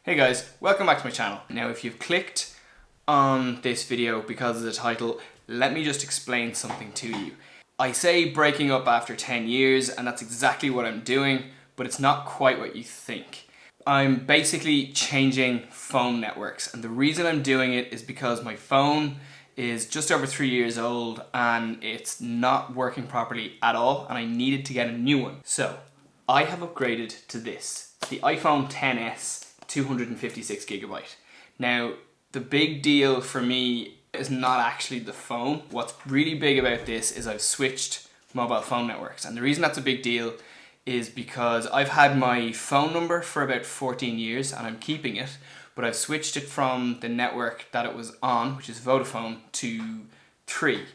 Hey guys, welcome back to my channel. Now if you've clicked on this video because of the title, let me just explain something to you. I say breaking up after 10 years and that's exactly what I'm doing, but it's not quite what you think. I'm basically changing phone networks, and the reason I'm doing it is because my phone is just over 3 years old and it's not working properly at all and I needed to get a new one. So I have upgraded to this, the iPhone XS 256 gigabyte. Now, the big deal for me is not actually the phone. What's really big about this is I've switched mobile phone networks. And the reason that's a big deal is because I've had my phone number for about 14 years and I'm keeping it, but I've switched it from the network that it was on, which is Vodafone, to 3.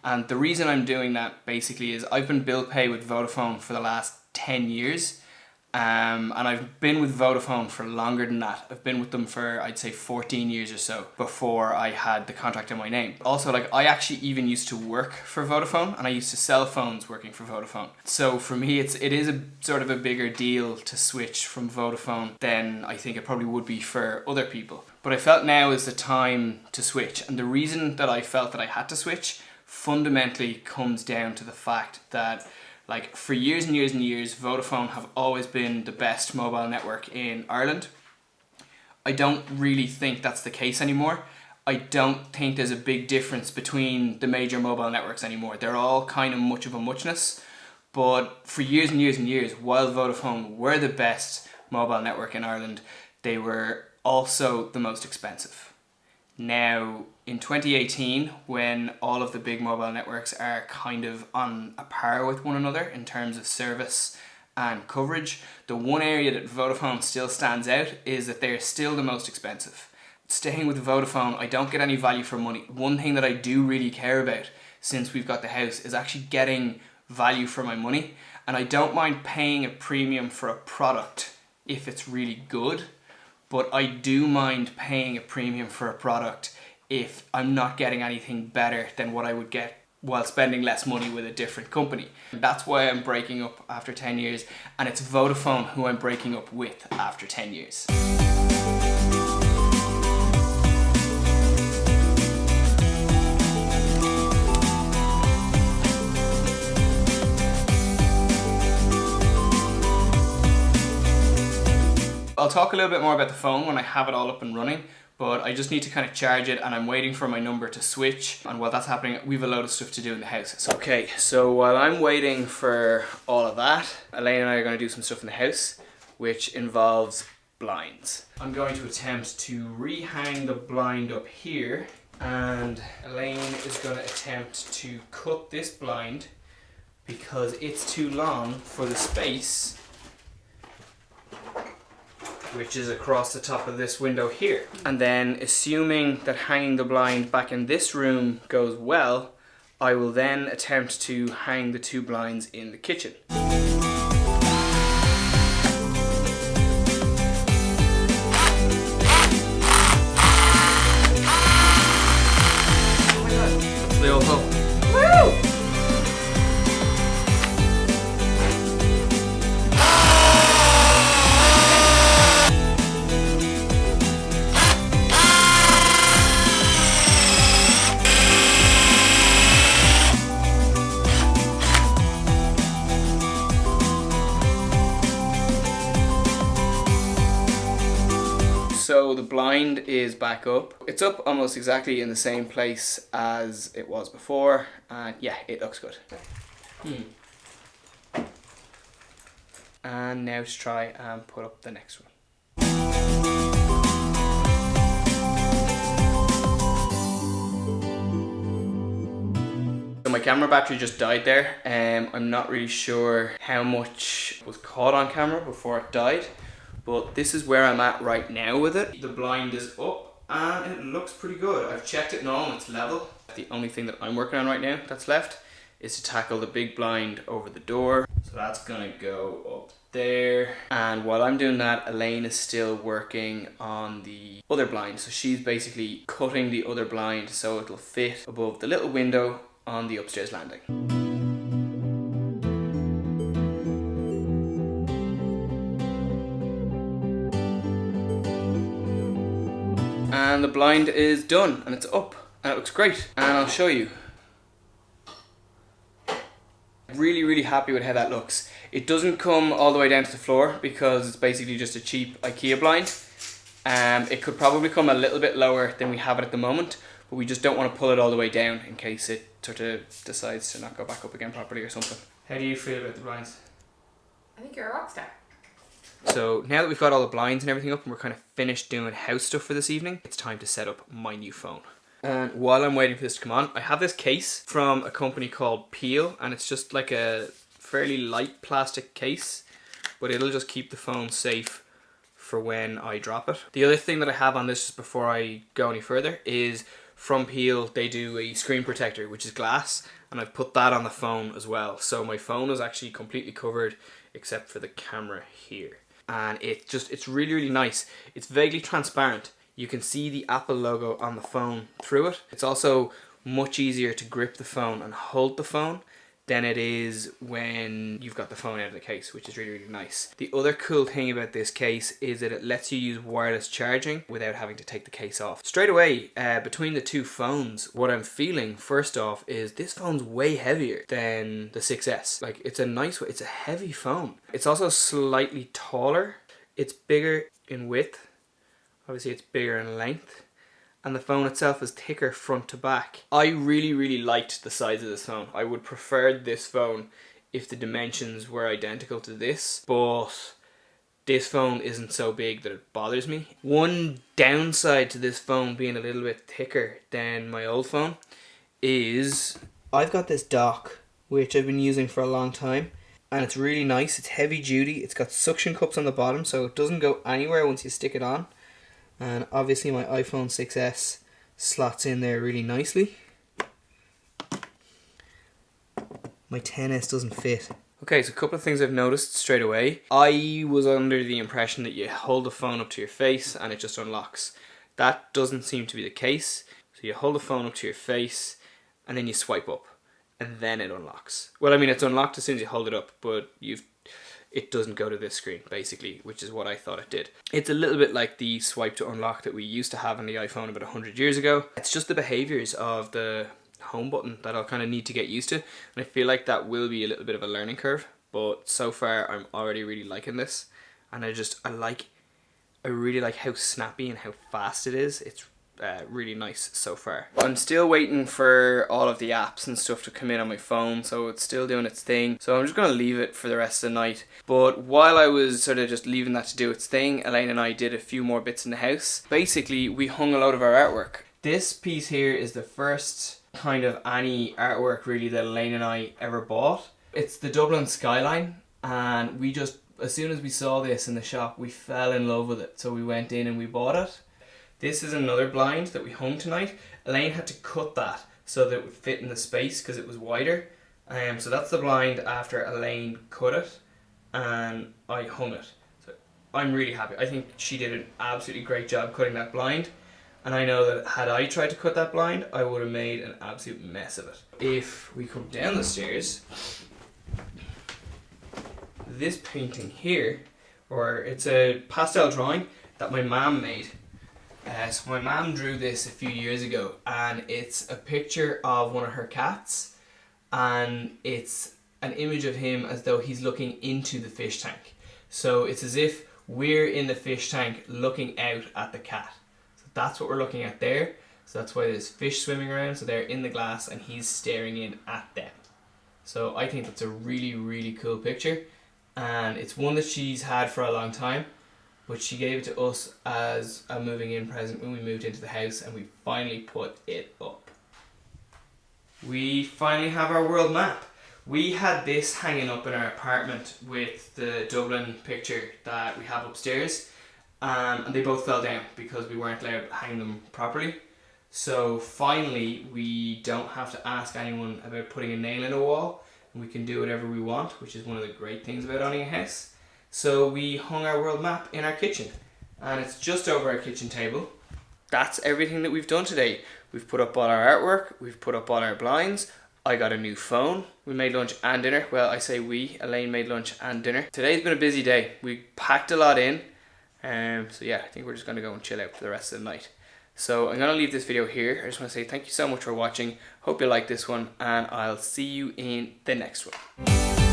And the reason I'm doing that basically is I've been bill pay with Vodafone for the last 10 years. And I've been with Vodafone for longer than that. I've been with them for, I'd say, 14 years or so before I had the contract in my name. Also, I actually even used to work for Vodafone and I used to sell phones working for Vodafone. So for me, it is a sort of a bigger deal to switch from Vodafone than I think it probably would be for other people. But I felt now is the time to switch. And the reason that I felt that I had to switch fundamentally comes down to the fact that for years and years and years, Vodafone have always been the best mobile network in Ireland. I don't really think that's the case anymore. I don't think there's a big difference between the major mobile networks anymore. They're all kind of much of a muchness. But for years and years and years, while Vodafone were the best mobile network in Ireland, they were also the most expensive. Now, in 2018, when all of the big mobile networks are kind of on a par with one another in terms of service and coverage, the one area that Vodafone still stands out is that they're still the most expensive. Staying with Vodafone, I don't get any value for money. One thing that I do really care about since we've got the house is actually getting value for my money, and I don't mind paying a premium for a product if it's really good. But I do mind paying a premium for a product if I'm not getting anything better than what I would get while spending less money with a different company. And that's why I'm breaking up after 10 years, and it's Vodafone who I'm breaking up with after 10 years. I'll talk a little bit more about the phone when I have it all up and running, but I just need to kind of charge it and I'm waiting for my number to switch, and while that's happening we have a load of stuff to do in the house. Okay, so while I'm waiting for all of that, Elaine and I are going to do some stuff in the house which involves blinds. I'm going to attempt to rehang the blind up here, and Elaine is going to attempt to cut this blind because it's too long for the space which is across the top of this window here. And then, assuming that hanging the blind back in this room goes well, I will then attempt to hang the two blinds in the kitchen. Oh my god, that's the old hole. Woo! So the blind is back up. It's up almost exactly in the same place as it was before, and yeah, it looks good. And now to try and put up the next one. So my camera battery just died there. I'm not really sure how much was caught on camera before it died, but this is where I'm at right now with it. The blind is up and it looks pretty good. I've checked it now and it's level. The only thing that I'm working on right now that's left is to tackle the big blind over the door. So that's gonna go up there. And while I'm doing that, Elaine is still working on the other blind. So she's basically cutting the other blind so it'll fit above the little window on the upstairs landing. And the blind is done and it's up and it looks great. And I'll show you. Really happy with how that looks. It doesn't come all the way down to the floor because it's basically just a cheap IKEA blind. It could probably come a little bit lower than we have it at the moment, but we just don't want to pull it all the way down in case it sort of decides to not go back up again properly or something. How do you feel about the blinds? I think you're a rock star. So now that we've got all the blinds and everything up and we're kind of finished doing house stuff for this evening, it's time to set up my new phone. And while I'm waiting for this to come on, I have this case from a company called Peel, and it's just like a fairly light plastic case, but it'll just keep the phone safe for when I drop it. The other thing that I have on this just before I go any further is from Peel, they do a screen protector, which is glass, and I've put that on the phone as well. So my phone is actually completely covered except for the camera here. And it's really nice. It's vaguely transparent. You can see the Apple logo on the phone through it. It's also much easier to grip the phone and hold the phone than it is when you've got the phone out of the case, which is really nice. The other cool thing about this case is that it lets you use wireless charging without having to take the case off. Straight away, between the two phones, what I'm feeling first off is this phone's way heavier than the 6S. Like, it's a nice, it's a heavy phone. It's also slightly taller. It's bigger in width. Obviously it's bigger in length, and the phone itself is thicker front to back. I really liked the size of this phone. I would prefer this phone if the dimensions were identical to this, but this phone isn't so big that it bothers me. One downside to this phone being a little bit thicker than my old phone is I've got this dock which I've been using for a long time, and it's really nice. It's heavy duty. It's got suction cups on the bottom so it doesn't go anywhere once you stick it on. And obviously my iPhone 6S slots in there really nicely. My 10S doesn't fit. Okay, so a couple of things I've noticed straight away. I was under the impression that you hold the phone up to your face and it just unlocks. That doesn't seem to be the case. So you hold the phone up to your face and then you swipe up and then it unlocks. Well, I mean, it's unlocked as soon as you hold it up, but it doesn't go to this screen, basically, which is what I thought it did. It's a little bit like the swipe to unlock that we used to have on the iPhone about 100 years ago. It's just the behaviours of the home button that I'll kind of need to get used to, and I feel like that will be a little bit of a learning curve, but so far I'm already really liking this, and I really like how snappy and how fast it is. It's really nice so far. I'm still waiting for all of the apps and stuff to come in on my phone, so it's still doing its thing, so I'm just going to leave it for the rest of the night. But while I was sort of just leaving that to do its thing, Elaine and I did a few more bits in the house. Basically, we hung a load of our artwork. This piece here is the first kind of any artwork really that Elaine and I ever bought. It's the Dublin skyline, and we just, as soon as we saw this in the shop, we fell in love with it, so we went in and we bought it. This is another blind that we hung tonight. Elaine had to cut that so that it would fit in the space because it was wider. So that's the blind after Elaine cut it and I hung it. So I'm really happy. I think she did an absolutely great job cutting that blind. And I know that had I tried to cut that blind, I would have made an absolute mess of it. If we come down the stairs, this painting here, or it's a pastel drawing that my mum made. So my mum drew this a few years ago, and it's a picture of one of her cats, and it's an image of him as though he's looking into the fish tank. So it's as if we're in the fish tank looking out at the cat. So that's what we're looking at there. So that's why there's fish swimming around, so they're in the glass and he's staring in at them. So I think that's a really cool picture, and it's one that she's had for a long time. But she gave it to us as a moving in present when we moved into the house, and we finally put it up. We finally have our world map. We had this hanging up in our apartment with the Dublin picture that we have upstairs, and they both fell down because we weren't allowed to hang them properly. So finally we don't have to ask anyone about putting a nail in a wall, and we can do whatever we want, which is one of the great things about owning a house. So we hung our world map in our kitchen, and it's just over our kitchen table. That's everything that we've done today. We've put up all our artwork, we've put up all our blinds, I got a new phone, we made lunch and dinner. Well, I say we, Elaine made lunch and dinner. Today's been a busy day. We packed a lot in, so yeah, I think we're just going to go and chill out for the rest of the night. So I'm going to leave this video here. I just want to say thank you so much for watching. Hope you like this one, and I'll see you in the next one.